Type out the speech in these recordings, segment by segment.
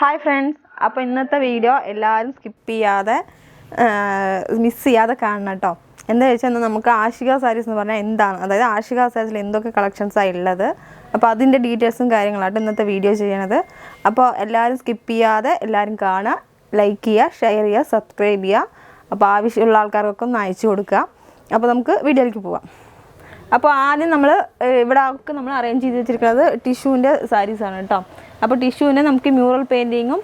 Hi friends, അപ്പോൾ ഇന്നത്തെ video എല്ലാവരും സ്കിപ്പ് ചെയ്യാതെ മിസ് ചെയ്യാതെ കാണണം കേട്ടോ. എന്താ വെച്ചാൽ നമുക്ക് ആഷിക സാരീസ് എന്ന് പറഞ്ഞാൽ എന്താണ്, അതായത് ആഷിക സാരീസിൽ എന്തൊക്കെ കളക്ഷൻസാണ് ഉള്ളത്, അപ്പോൾ അതിൻ്റെ ഡീറ്റെയിൽസും കാര്യങ്ങളായിട്ട് ഇന്നത്തെ വീഡിയോ ചെയ്യണത്. അപ്പോൾ എല്ലാവരും സ്കിപ്പ് ചെയ്യാതെ എല്ലാവരും കാണുക, ലൈക്ക് ചെയ്യുക, ഷെയർ ചെയ്യുക, സബ്സ്ക്രൈബ് ചെയ്യുക. അപ്പോൾ ആവശ്യമുള്ള ആൾക്കാർക്കൊക്കെ ഒന്ന് അയച്ചു കൊടുക്കുക. അപ്പോൾ നമുക്ക് വീഡിയോയിലേക്ക് പോവാം. അപ്പോൾ ആദ്യം നമ്മൾ ഇവിടെ ഒക്കെ നമ്മൾ അറേഞ്ച് ചെയ്ത് വെച്ചിരിക്കുന്നത് ടിഷ്യൂവിൻ്റെ സാരീസാണ് കേട്ടോ. അപ്പോൾ ടിഷ്യൂവിന് നമുക്ക് മ്യൂറൽ പെയിൻറ്റിങ്ങും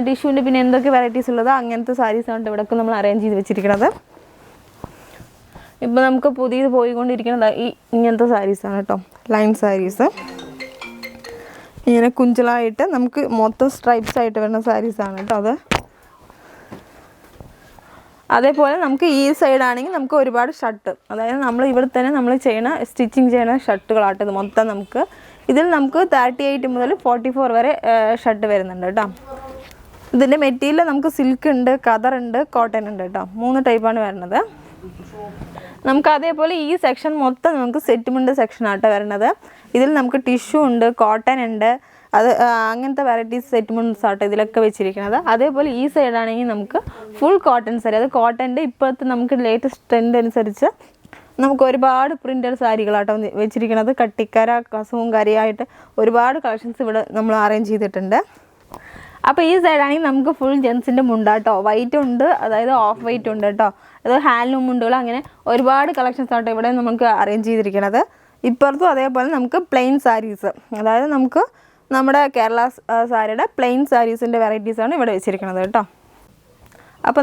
ടിഷ്യൂവിൻ്റെ പിന്നെ എന്തൊക്കെ വെറൈറ്റീസ് ഉള്ളതോ അങ്ങനത്തെ സാരീസാണ് ഇവിടെയൊക്കെ നമ്മൾ അറേഞ്ച് ചെയ്ത് വെച്ചിരിക്കുന്നത്. ഇപ്പോൾ നമുക്ക് പുതിയത് പോയിക്കൊണ്ടിരിക്കുന്നത് ഇങ്ങനത്തെ സാരീസാണ് കേട്ടോ, ലൈൻ സാരീസ്. ഇങ്ങനെ കുഞ്ചലായിട്ട് നമുക്ക് മൊത്തം സ്ട്രൈപ്സ് ആയിട്ട് വരുന്ന സാരീസാണ് കേട്ടോ അത്. അതേപോലെ നമുക്ക് ഈ സൈഡാണെങ്കിൽ നമുക്ക് ഒരുപാട് ഷർട്ട്, അതായത് നമ്മൾ ഇവിടെ തന്നെ നമ്മൾ സ്റ്റിച്ചിങ് ചെയ്യുന്ന ഷർട്ടുകളാട്ടോ ഇത് മൊത്തം. ഇതിൽ നമുക്ക് 38 മുതൽ 44 വരെ ഷർട്ട് വരുന്നുണ്ട് കേട്ടോ. ഇതിൻ്റെ മെറ്റീരിയൽ നമുക്ക് സിൽക്ക് ഉണ്ട്, കതർ ഉണ്ട്, കോട്ടൺ ഉണ്ട് കേട്ടോ. 3 ടൈപ്പാണ് വരുന്നത്. നമുക്ക് അതേപോലെ ഈ സെക്ഷൻ മൊത്തം നമുക്ക് സെറ്റ്മെൻറ്റ് സെക്ഷനാട്ടോ വരുന്നത്. ഇതിൽ നമുക്ക് ടിഷ്യൂ ഉണ്ട്, കോട്ടൺ ഉണ്ട്, അത് അങ്ങനത്തെ വെറൈറ്റീസ് സെറ്റ്മെൻറ്റ്സ് ആട്ടോ ഇതിലൊക്കെ വെച്ചിരിക്കുന്നത്. അതേപോലെ ഈ സൈഡാണെങ്കിൽ നമുക്ക് ഫുൾ കോട്ടൺ സാരി, അത് കോട്ടൻ്റെ ഇപ്പോഴത്തെ നമുക്ക് ലേറ്റസ്റ്റ് ട്രെൻഡ് അനുസരിച്ച് നമുക്ക് ഒരുപാട് പ്രിൻ്റഡ് സാരികളാട്ടോ വെച്ചിരിക്കുന്നത്. കട്ടിക്കര, കസവും കരയായിട്ട് ഒരുപാട് കളക്ഷൻസ് ഇവിടെ നമ്മൾ അറേഞ്ച് ചെയ്തിട്ടുണ്ട്. അപ്പോൾ ഈ സൈഡാണെങ്കിൽ നമുക്ക് ഫുൾ ജെൻസിൻ്റെ മുണ്ടാട്ടോ, വൈറ്റ് ഉണ്ട്, അതായത് ഓഫ് വൈറ്റ് ഉണ്ട് കേട്ടോ. അത് ഹാൻഡ്ലൂം മുണ്ടുകൾ, അങ്ങനെ ഒരുപാട് കളക്ഷൻസ് ആട്ടോ ഇവിടെ നമുക്ക് അറേഞ്ച് ചെയ്തിരിക്കുന്നത്. ഇപ്പുറത്തും അതേപോലെ നമുക്ക് പ്ലെയിൻ സാരീസ്, അതായത് നമുക്ക് നമ്മുടെ കേരള സാരിയുടെ പ്ലെയിൻ സാരീസിൻ്റെ വെറൈറ്റീസാണ് ഇവിടെ വെച്ചിരിക്കുന്നത് കേട്ടോ. അപ്പോൾ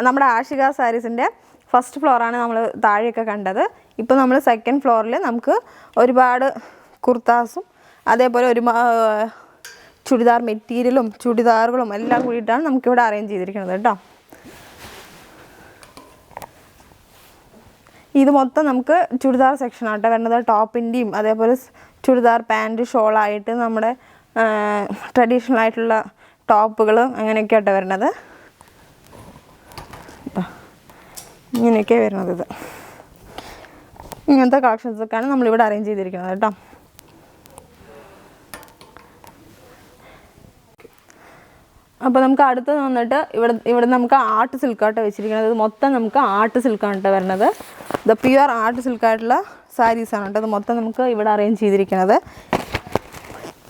നമ്മുടെ ആഷിക സാരീസിൻ്റെ ഫസ്റ്റ് ഫ്ലോറാണ് നമ്മൾ താഴെയൊക്കെ കണ്ടത്. ഇപ്പോൾ നമ്മൾ സെക്കൻഡ് ഫ്ലോറിൽ നമുക്ക് ഒരുപാട് കുർത്താസും അതേപോലെ ചുടിദാർ മെറ്റീരിയലും ചുടിദാറുകളും എല്ലാം കൂടിയിട്ടാണ് നമുക്കിവിടെ അറേഞ്ച് ചെയ്തിരിക്കുന്നത് കേട്ടോ. ഇത് മൊത്തം നമുക്ക് ചുടിദാർ സെക്ഷനാട്ടോ വരുന്നത്. ടോപ്പിൻ്റെയും അതേപോലെ ചുടിദാർ പാൻറ്റ് ഷോളായിട്ട് നമ്മുടെ ട്രഡീഷണൽ ആയിട്ടുള്ള ടോപ്പുകൾ അങ്ങനെയൊക്കെ ആട്ടോ വരുന്നത്. ഇങ്ങനെയൊക്കെ വരുന്നത്. ഇത് ഇങ്ങനത്തെ കളക്ഷൻസൊക്കെയാണ് നമ്മളിവിടെ അറേഞ്ച് ചെയ്തിരിക്കുന്നത് കേട്ടോ. അപ്പോൾ നമുക്ക് അടുത്ത് വന്നിട്ട് ഇവിടെ നമുക്ക് ആർട്ട് സിൽക്കാട്ടോ വെച്ചിരിക്കുന്നത്. ഇത് മൊത്തം നമുക്ക് ആർട്ട് സിൽക്കാണ് കേട്ടോ വരുന്നത്. ഇത് പ്യുവർ ആർട്ട് സിൽക്കായിട്ടുള്ള സാരീസാണ് കേട്ടോ ഇത് മൊത്തം നമുക്ക് ഇവിടെ അറേഞ്ച് ചെയ്തിരിക്കുന്നത്.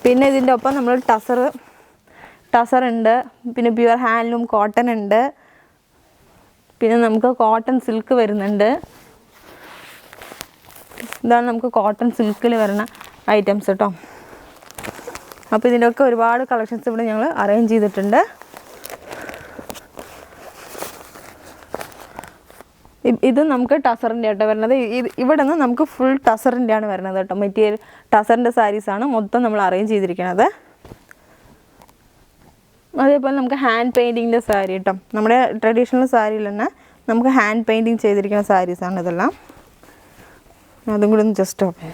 പിന്നെ ഇതിൻ്റെ ഒപ്പം നമ്മൾ ടസർ ഉണ്ട്, പിന്നെ പ്യുവർ ഹാൻഡ്ലൂം കോട്ടൺ ഉണ്ട്, പിന്നെ നമുക്ക് കോട്ടൺ സിൽക്ക് വരുന്നുണ്ട്. ഇതാണ് നമുക്ക് കോട്ടൺ സിൽക്കിൽ വരുന്ന ഐറ്റംസ് കേട്ടോ. അപ്പോൾ ഇതിൻ്റെയൊക്കെ ഒരുപാട് കളക്ഷൻസ് ഇവിടെ ഞങ്ങൾ അറേഞ്ച് ചെയ്തിട്ടുണ്ട്. ഇത് നമുക്ക് ടസറിൻ്റെ ആട്ടോ വരുന്നത്. ഇവിടെ നിന്ന് നമുക്ക് ഫുൾ ടസറിൻ്റെ ആണ് വരുന്നത് കേട്ടോ. മെറ്റീരിയൽ ടസറിൻ്റെ സാരീസാണ് മൊത്തം നമ്മൾ അറേഞ്ച് ചെയ്തിരിക്കുന്നത്. അതേപോലെ നമുക്ക് ഹാൻഡ് പെയിൻറ്റിങ്ങിൻ്റെ സാരി കേട്ടോ. നമ്മുടെ ട്രഡീഷണൽ സാരിയിൽ തന്നെ നമുക്ക് ഹാൻഡ് പെയിൻറ്റിങ് ചെയ്തിരിക്കുന്ന സാരീസാണ് ഇതെല്ലാം. അതും കൂടി ഒന്ന് ജസ്റ്റ് ഓക്കെ.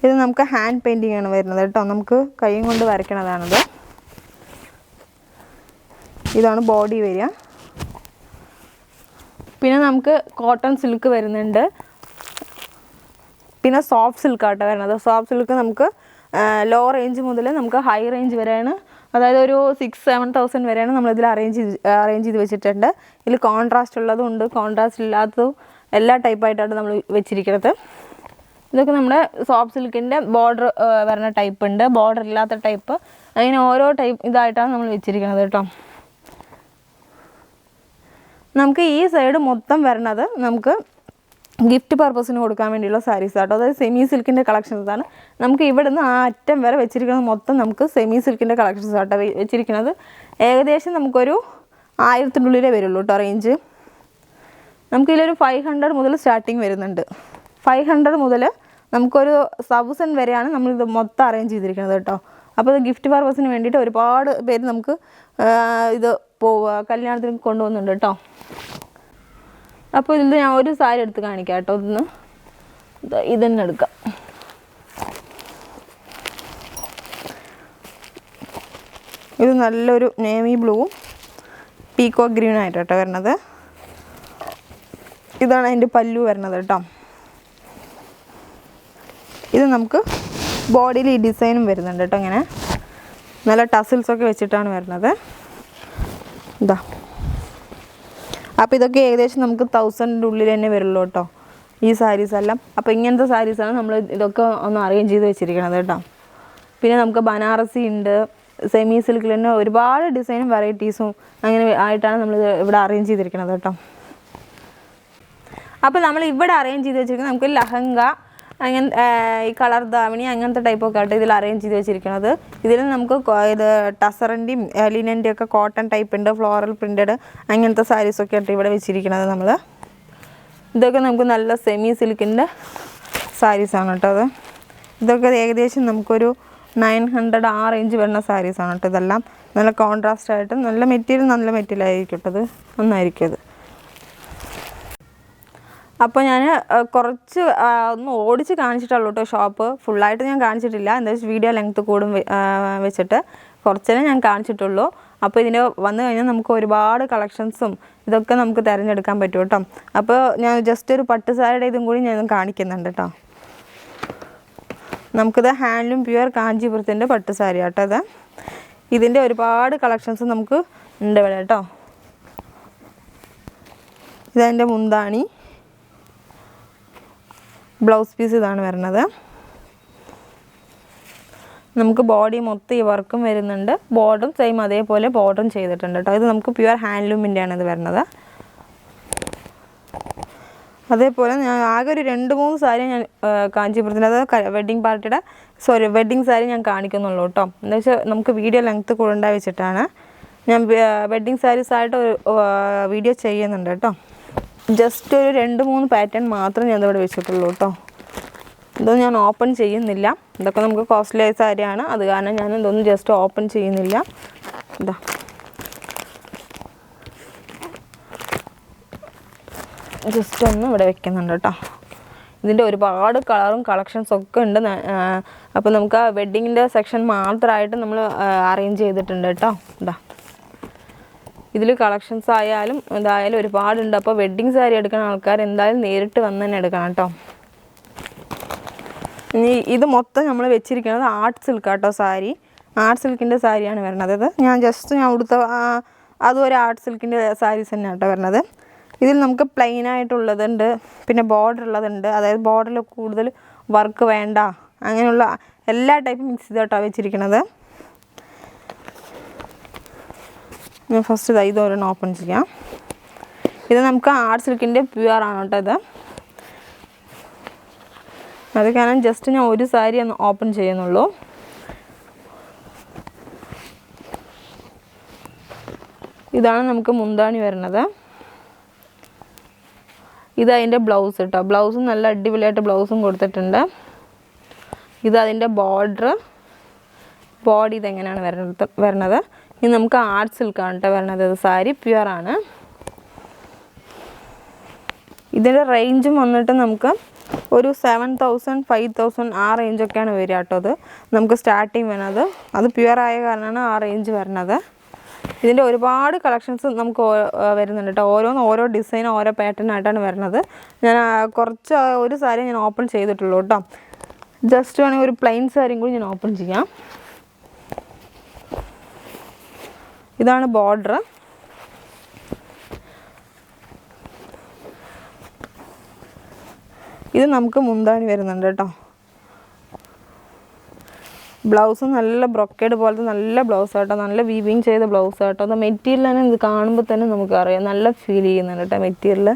ഇത് നമുക്ക് ഹാൻഡ് പെയിൻറ്റിങ് ആണ് വരുന്നത് കേട്ടോ. നമുക്ക് കൈ കൊണ്ട് വരയ്ക്കണതാണിത്. ഇതാണ് ബോഡി വരിക. പിന്നെ നമുക്ക് കോട്ടൺ സിൽക്ക് വരുന്നുണ്ട്, പിന്നെ സോഫ്റ്റ് സിൽക്കാട്ടോ വരുന്നത്. സോഫ്റ്റ് സിൽക്ക് നമുക്ക് ലോ റേഞ്ച് മുതൽ നമുക്ക് ഹൈ റേഞ്ച് വരെയാണ്, അതായത് ഒരു 6-7,000 വരെയാണ് നമ്മളിതിൽ അറേഞ്ച് ചെയ്ത് വെച്ചിട്ടുണ്ട്. ഇതിൽ കോൺട്രാസ്റ്റ് ഉള്ളതും ഉണ്ട്, കോൺട്രാസ്റ്റ് ഇല്ലാത്തതും എല്ലാ ടൈപ്പായിട്ടാണ് നമ്മൾ വെച്ചിരിക്കുന്നത്. ഇതൊക്കെ നമ്മുടെ സോഫ്റ്റ് സിൽക്കിൻ്റെ ബോർഡർ വരുന്ന ടൈപ്പ് ഉണ്ട്, ബോർഡർ ഇല്ലാത്ത ടൈപ്പ്, അങ്ങനെ ഓരോ ടൈപ്പ് ഇതായിട്ടാണ് നമ്മൾ വെച്ചിരിക്കുന്നത് കേട്ടോ. നമുക്ക് ഈ സൈഡ് മൊത്തം വരുന്നത് നമുക്ക് ഗിഫ്റ്റ് പർപ്പസിന് കൊടുക്കാൻ വേണ്ടിയുള്ള സാരീസ് ആട്ടോ. അതായത് സെമി സിൽക്കിൻ്റെ കളക്ഷൻസ് ആണ്. നമുക്ക് ഇവിടെ നിന്ന് ആ അറ്റം വരെ വെച്ചിരിക്കുന്നത് മൊത്തം നമുക്ക് സെമി സിൽക്കിൻ്റെ കളക്ഷൻസ് ആട്ടോ വെച്ചിരിക്കുന്നത്. ഏകദേശം നമുക്കൊരു 1000-നുള്ളിലേ വരുള്ളൂ കേട്ടോ റേഞ്ച്. നമുക്കിതിലൊരു 500 മുതൽ സ്റ്റാർട്ടിങ് വരുന്നുണ്ട്. 500 മുതൽ നമുക്കൊരു 1000 വരെയാണ് നമ്മളിത് മൊത്തം അറേഞ്ച് ചെയ്തിരിക്കുന്നത് കേട്ടോ. അപ്പോൾ ഇത് ഗിഫ്റ്റ് പർപ്പസിന് വേണ്ടിയിട്ട് ഒരുപാട് പേര് നമുക്ക് ഇത് കല്യാണത്തിന് കൊണ്ടുപോകുന്നുണ്ട് കേട്ടോ. അപ്പോൾ ഇതിൽ ഞാൻ ഒരു സാരി എടുത്ത് കാണിക്കാം കേട്ടോ. ഇതന്നെ എടുക്കാം. ഇത് നല്ലൊരു നേവി ബ്ലൂവും പീക്കോക്ക് ഗ്രീനും ആയിട്ട് കേട്ടോ വരുന്നത്. ഇതാണ് അതിൻ്റെ പല്ലു വരുന്നത് കേട്ടോ. ഇത് നമുക്ക് ബോഡിയിൽ ഈ ഡിസൈനും വരുന്നുണ്ട് കേട്ടോ. ഇങ്ങനെ നല്ല ടസിൽസൊക്കെ വെച്ചിട്ടാണ് വരുന്നത്. ഇതാ, അപ്പോൾ ഇതൊക്കെ ഏകദേശം നമുക്ക് 1000 ഉള്ളിൽ തന്നെ വരുള്ളൂ കേട്ടോ ഈ സാരീസ് എല്ലാം. അപ്പോൾ ഇങ്ങനത്തെ സാരീസാണ് നമ്മൾ ഇതൊക്കെ ഒന്ന് അറേഞ്ച് ചെയ്ത് വെച്ചിരിക്കുന്നത് കേട്ടോ. പിന്നെ നമുക്ക് ബനാറസി ഉണ്ട്, സെമി സിൽക്കിൽ തന്നെ ഒരുപാട് ഡിസൈനും വെറൈറ്റീസും അങ്ങനെ ആയിട്ടാണ് നമ്മൾ ഇവിടെ അറേഞ്ച് ചെയ്തിരിക്കുന്നത് കേട്ടോ. അപ്പോൾ നമ്മൾ ഇവിടെ അറേഞ്ച് ചെയ്ത് വെച്ചിരിക്കുന്നത് നമുക്ക് ലഹങ്ക അങ്ങനെ ഈ കളർ ദാവണി അങ്ങനത്തെ ടൈപ്പൊക്കെ ആയിട്ട് ഇതിൽ അറേഞ്ച് ചെയ്ത് വെച്ചിരിക്കുന്നത്. ഇതിൽ നമുക്ക് ഇത് ടസറിൻ്റെയും ലിനൻ്റെയും ഒക്കെ കോട്ടൺ ടൈപ്പ് ഉണ്ട്, ഫ്ലോറൽ പ്രിൻറ്റഡ് അങ്ങനത്തെ സാരീസൊക്കെ ആയിട്ട് ഇവിടെ വെച്ചിരിക്കുന്നത് നമ്മൾ. ഇതൊക്കെ നമുക്ക് നല്ല സെമി സിൽക്കിൻ്റെ സാരീസാണ് കേട്ടോ. അത് ഇതൊക്കെ ഏകദേശം നമുക്കൊരു 900 ആ റേഞ്ച് വരുന്ന സാരീസാണ് കേട്ടോ. ഇതെല്ലാം നല്ല കോൺട്രാസ്റ്റ് ആയിട്ട് നല്ല മെറ്റീരിയൽ ആയിരിക്കും കേട്ടോ. അത് നന്നായിരിക്കും അത്. അപ്പോൾ ഞാൻ കുറച്ച് ഒന്ന് ഓടിച്ച് കാണിച്ചിട്ടുള്ളൂ കേട്ടോ. ഷോപ്പ് ഫുള്ളായിട്ട് ഞാൻ കാണിച്ചിട്ടില്ല, എന്താ വെച്ചാൽ വീഡിയോ ലെങ്ത്ത് കൂടും വെച്ചിട്ട് കുറച്ചേ ഞാൻ കാണിച്ചിട്ടുള്ളൂ. അപ്പോൾ ഇതിന് വന്നു കഴിഞ്ഞാൽ നമുക്ക് ഒരുപാട് കളക്ഷൻസും ഇതൊക്കെ നമുക്ക് തിരഞ്ഞെടുക്കാൻ പറ്റും കേട്ടോ. അപ്പോൾ ഞാൻ ജസ്റ്റ് ഒരു പട്ട് സാരിയുടെ ഇതും കൂടി ഞാൻ കാണിക്കുന്നുണ്ട് കേട്ടോ. നമുക്കിത് ഹാൻഡ്ലൂം പ്യുവർ കാഞ്ചീപുരത്തിൻ്റെ പട്ട് സാരി കേട്ടോ. അത് ഇതിൻ്റെ ഒരുപാട് കളക്ഷൻസ് നമുക്ക് ഉണ്ട് ഇവിടെ കേട്ടോ. ഇതെൻ്റെ മുന്താണി, ബ്ലൗസ് പീസ് ഇതാണ് വരുന്നത്. നമുക്ക് ബോഡി മൊത്തം ഈ വർക്കും വരുന്നുണ്ട്, ബോർഡറും സെയിം അതേപോലെ ബോർഡറും ചെയ്തിട്ടുണ്ട് കേട്ടോ. ഇത് നമുക്ക് പ്യുവർ ഹാൻഡ്ലൂമിൻ്റെയാണ് ഇത് വരുന്നത്. അതേപോലെ ഞാൻ ആകെ ഒരു 2-3 സാരി ഞാൻ കാഞ്ചീപുരത്തിൻ്റെ അത് വെഡ്ഡിങ് സാരി ഞാൻ കാണിക്കുന്നുള്ളൂ കേട്ടോ. എന്താ വെച്ചാൽ നമുക്ക് വീഡിയോ ലെങ്ത്ത് കൂടേണ്ട വെച്ചിട്ടാണ് ഞാൻ വെഡ്ഡിങ് സാരീസായിട്ട് ഒരു വീഡിയോ ചെയ്യുന്നുണ്ട് കേട്ടോ. ജസ്റ്റ് ഒരു 2-3 പാറ്റേൺ മാത്രം ഞാൻ ഇവിടെ വെച്ചിട്ടുള്ളൂ കേട്ടോ. ഇതൊന്നും ഞാൻ ഓപ്പൺ ചെയ്യുന്നില്ല, ഇതൊക്കെ നമുക്ക് കോസ്റ്റ്ലി സാരിയാണ്, അത് കാരണം ഞാൻ ഇതൊന്നും ജസ്റ്റ് ഓപ്പൺ ചെയ്യുന്നില്ല. ഇതാ ജസ്റ്റ് ഒന്ന് ഇവിടെ വെക്കുന്നുണ്ട് കേട്ടോ. ഇതിൻ്റെ ഒരുപാട് കളറും കളക്ഷൻസൊക്കെ ഉണ്ട്. അപ്പോൾ നമുക്ക് ആ വെഡ്ഡിങ്ങിൻ്റെ സെക്ഷൻ മാത്രമായിട്ട് നമ്മൾ അറേഞ്ച് ചെയ്തിട്ടുണ്ട് കേട്ടോ. ഇതാ ഇതിൽ കളക്ഷൻസ് ആയാലും ഇതായാലും ഒരുപാടുണ്ട്. അപ്പോൾ വെഡ്ഡിങ് സാരി എടുക്കുന്ന ആൾക്കാർ എന്തായാലും നേരിട്ട് വന്ന് തന്നെ എടുക്കണം കേട്ടോ. ഇനി ഇത് മൊത്തം നമ്മൾ വെച്ചിരിക്കുന്നത് ആർട്ട് സിൽക്ക് കേട്ടോ. സാരി ആർട്ട് സിൽക്കിൻ്റെ സാരിയാണ് വരുന്നത്. ഇത് ഞാൻ ഉടുത്ത അതും ഒരു ആർട്ട് സിൽക്കിൻ്റെ സാരീസ് തന്നെ കേട്ടോ വരുന്നത്. ഇതിൽ നമുക്ക് പ്ലെയിൻ ആയിട്ടുള്ളതുണ്ട്, പിന്നെ ബോർഡർ ഉള്ളതുണ്ട്, അതായത് ബോർഡറിൽ കൂടുതൽ വർക്ക് വേണ്ട അങ്ങനെയുള്ള എല്ലാ ടൈപ്പും മിക്സ് ചെയ്തിട്ടാണ് വെച്ചിരിക്കുന്നത്. ഞാൻ ഫസ്റ്റ് ഇതൊരെണ്ണം ഓപ്പൺ ചെയ്യാം. ഇത് നമുക്ക് ആർട്ട് സിൽക്കിൻ്റെ പ്യുവർ ആണ് കേട്ടോ. ഇത് അത് കാരണം ജസ്റ്റ് ഞാൻ ഒരു സാരി ഒന്ന് ഓപ്പൺ ചെയ്യുന്നുള്ളൂ. ഇതാണ് നമുക്ക് മുന്താണി വരുന്നത്. ഇത് അതിൻ്റെ ബ്ലൗസ് കേട്ടോ. ബ്ലൗസും നല്ല അടിപൊളിയായിട്ട് ബ്ലൗസും കൊടുത്തിട്ടുണ്ട്. ഇത് അതിൻ്റെ ബോഡി ഇതെങ്ങനെയാണ് വരുന്നത്. ഇത് നമുക്ക് ആർട്ട് സിൽക്കാണ് കേട്ടോ വരുന്നത്. ഇത് സാരി പ്യുവർ ആണ്. ഇതിൻ്റെ റേഞ്ചും വന്നിട്ട് നമുക്ക് ഒരു 7000 5000 ആ റേഞ്ചൊക്കെയാണ് വരിക കേട്ടോ. അത് നമുക്ക് സ്റ്റാർട്ടിങ് വരുന്നത് അത് പ്യുവർ ആയ കാരണമാണ് ആ റേഞ്ച് വരുന്നത്. ഇതിൻ്റെ ഒരുപാട് കളക്ഷൻസ് നമുക്ക് വരുന്നുണ്ട് കേട്ടോ. ഓരോ ഡിസൈൻ ഓരോ പാറ്റേൺ ആയിട്ടാണ് വരുന്നത്. ഞാൻ കുറച്ച് ഒരു സാരി ഞാൻ ഓപ്പൺ ചെയ്തിട്ടുള്ളൂ കേട്ടോ. ജസ്റ്റ് വേണമെങ്കിൽ ഒരു പ്ലെയിൻ സാരിയും കൂടി ഞാൻ ഓപ്പൺ ചെയ്യാം. ഇതാണ് ബോർഡർ. ഇത് നമുക്ക് മുന്താണി വരുന്നുണ്ട് കേട്ടോ. ബ്ലൗസ് നല്ല ബ്രൊക്കേഡ് പോലത്തെ നല്ല ബ്ലൗസ് കേട്ടോ. നല്ല വീവിങ് ചെയ്ത ബ്ലൗസ് കേട്ടോ. അത് മെറ്റീരിയൽ തന്നെ ഇത് കാണുമ്പോൾ തന്നെ നമുക്കറിയാം, നല്ല ഫീൽ ചെയ്യുന്നുണ്ട് കേട്ടോ മെറ്റീരിയൽ.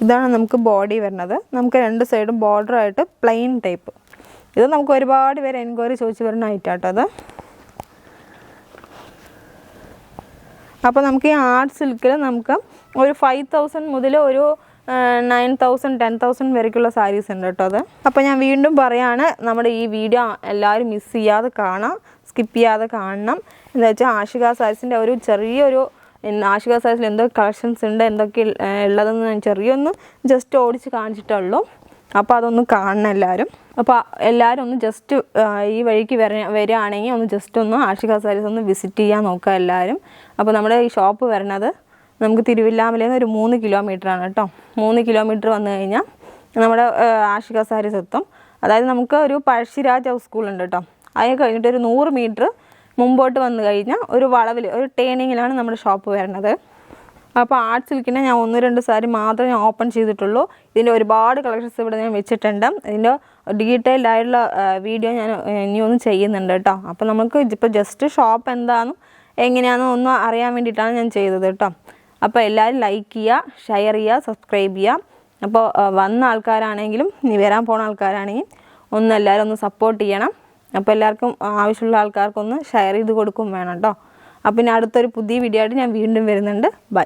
ഇതാണ് നമുക്ക് ബോഡി വരുന്നത്. നമുക്ക് 2 സൈഡും ബോർഡറായിട്ട് പ്ലെയിൻ ടൈപ്പ്. ഇത് നമുക്ക് ഒരുപാട് പേര് എൻക്വയറി ചോദിച്ച് വരുന്ന ഐറ്റാട്ടോ അത്. അപ്പോൾ നമുക്ക് ഈ ആർട്ട് സിൽക്കിൽ നമുക്ക് ഒരു 5000 മുതൽ ഒരു 9000 10,000 വരയ്ക്കുള്ള സാരീസ് ഉണ്ട് കേട്ടോ അത്. അപ്പോൾ ഞാൻ വീണ്ടും പറയാണ്, നമ്മുടെ ഈ വീഡിയോ എല്ലാവരും മിസ് ചെയ്യാതെ കാണാം, സ്കിപ്പ് ചെയ്യാതെ കാണണം. എന്താ വെച്ചാൽ ആഷിക സാരീസിൻ്റെ ഒരു ചെറിയൊരു ആഷിക സാരീസിൽ എന്തൊക്കെ കളക്ഷൻസ് ഉണ്ട്, എന്തൊക്കെ ഉള്ളതെന്ന് ഞാൻ ചെറിയൊന്ന് ജസ്റ്റ് ഓടിച്ച് കാണിച്ചിട്ടുള്ളൂ. അപ്പോൾ അതൊന്ന് കാണണം എല്ലാവരും. അപ്പോൾ എല്ലാവരും ഒന്ന് ജസ്റ്റ് ഈ വഴിക്ക് വരികയാണെങ്കിൽ ഒന്ന് ജസ്റ്റ് ഒന്ന് ആഷിക സാരീസ് ഒന്ന് വിസിറ്റ് ചെയ്യാൻ നോക്കുക എല്ലാവരും. അപ്പോൾ നമ്മുടെ ഈ ഷോപ്പ് വരുന്നത് നമുക്ക് തിരുവില്ലാമലയിൽ നിന്ന് ഒരു 3 കിലോമീറ്ററാണ് കേട്ടോ. 3 കിലോമീറ്റർ വന്നു കഴിഞ്ഞാൽ നമ്മുടെ ആഷിക സാരീസ് എത്തും. അതായത് നമുക്ക് ഒരു പഴശ്ശിരാജ് ഹൗസ് സ്കൂളുണ്ട് കേട്ടോ, അത് കഴിഞ്ഞിട്ട് ഒരു 100 മീറ്റർ മുമ്പോട്ട് വന്നു കഴിഞ്ഞാൽ ഒരു വളവിൽ ഒരു ടേണിങ്ങിലാണ് നമ്മുടെ ഷോപ്പ് വരുന്നത്. അപ്പോൾ ആർട്ട് സിൽക്കിൻ്റെ ഞാൻ 1-2 സാരി മാത്രമേ ഞാൻ ഓപ്പൺ ചെയ്തിട്ടുള്ളൂ. ഇതിൻ്റെ ഒരുപാട് കളക്ഷൻസ് ഇവിടെ ഞാൻ വെച്ചിട്ടുണ്ട്. ഇതിൻ്റെ ഡീറ്റെയിൽഡ് ആയിട്ടുള്ള വീഡിയോ ഞാൻ ഇനിയൊന്നും ചെയ്യുന്നുണ്ട് കേട്ടോ. അപ്പോൾ നമുക്ക് ഇപ്പോൾ ജസ്റ്റ് ഷോപ്പ് എന്താണെന്നും എങ്ങനെയാണെന്നും ഒന്നും അറിയാൻ വേണ്ടിയിട്ടാണ് ഞാൻ ചെയ്തത് കേട്ടോ. അപ്പോൾ എല്ലാവരും ലൈക്ക് ചെയ്യുക, ഷെയർ ചെയ്യുക, സബ്സ്ക്രൈബ് ചെയ്യുക. അപ്പോൾ വന്ന ആൾക്കാരാണെങ്കിലും ഇനി വരാൻ പോകുന്ന ആൾക്കാരാണെങ്കിലും എല്ലാവരും ഒന്ന് സപ്പോർട്ട് ചെയ്യണം. അപ്പോൾ എല്ലാവർക്കും ആവശ്യമുള്ള ആൾക്കാർക്കൊന്ന് ഷെയർ ചെയ്ത് കൊടുക്കും വേണം കേട്ടോ. അപ്പോൾ ഇനി അടുത്തൊരു പുതിയ വീഡിയോ ആയിട്ട് ഞാൻ വീണ്ടും വരുന്നുണ്ട്. ബൈ.